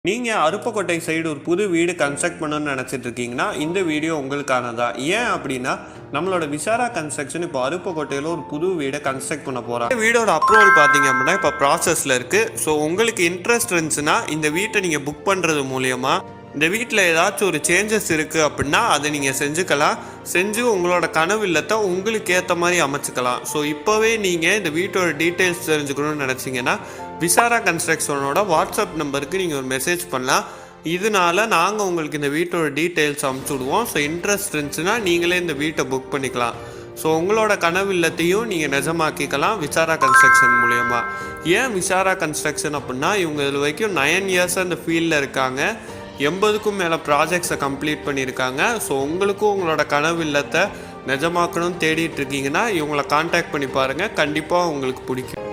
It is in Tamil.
நீங்க அருப்புக்கோட்டை சைடு ஒரு புது வீடு கன்ஸ்ட்ரக்ட் பண்ணணும்னு நினைச்சிட்டு இருக்கீங்கன்னா இந்த வீடியோ உங்களுக்கானதா. ஏன் அப்படின்னா நம்மளோட விசாரா கன்ஸ்ட்ரக்ஷன் இப்போ அருப்புக்கோட்டையில் ஒரு புது வீடை கன்ஸ்ட்ரக்ட் பண்ண போறாங்க. இந்த வீடோட அப்ரூவல் பார்த்தீங்க அப்படின்னா இப்போ ப்ராசஸ்ல இருக்கு. ஸோ உங்களுக்கு இன்ட்ரெஸ்ட் இருந்துச்சுன்னா இந்த வீட்டை நீங்க புக் பண்றது மூலியமா இந்த வீட்டில் ஏதாச்சும் ஒரு சேஞ்சஸ் இருக்குது அப்படின்னா அதை நீங்கள் செஞ்சுக்கலாம். செஞ்சு உங்களோட கனவு இல்லத்தை உங்களுக்கு ஏற்ற மாதிரி அமைச்சுக்கலாம். ஸோ இப்போவே நீங்கள் இந்த வீட்டோட டீட்டெயில்ஸ் தெரிஞ்சுக்கணும்னு நினச்சிங்கன்னா விசாரா கன்ஸ்ட்ரக்ஷனோட வாட்ஸ்அப் நம்பருக்கு நீங்கள் ஒரு மெசேஜ் பண்ணலாம். இதனால நாங்கள் உங்களுக்கு இந்த வீட்டோட டீட்டெயில்ஸ் அமுச்சு விடுவோம். ஸோ இன்ட்ரெஸ்ட் இருந்துச்சுன்னா நீங்களே இந்த வீட்டை புக் பண்ணிக்கலாம். ஸோ உங்களோட கனவு இல்லத்தையும் நீங்கள் நிஜமாக்கிக்கலாம் விசாரா கன்ஸ்ட்ரக்ஷன் மூலயமா. ஏன் விசாரா கன்ஸ்ட்ரக்ஷன் அப்படின்னா இவங்க இது வரைக்கும் 9 இயர்ஸாக இந்த ஃபீல்டில் இருக்காங்க. 80க்கும் மேலே ப்ராஜெக்ட்ஸை கம்ப்ளீட் பண்ணியிருக்காங்க. ஸோ உங்களுக்கும் உங்களோட கனவு இல்லத்தை நிஜமாக்கணும்னு தேடிட்டு இருக்கீங்கன்னா இவங்களை கான்டாக்ட் பண்ணி பாருங்கள். கண்டிப்பாக உங்களுக்கு பிடிக்கும்.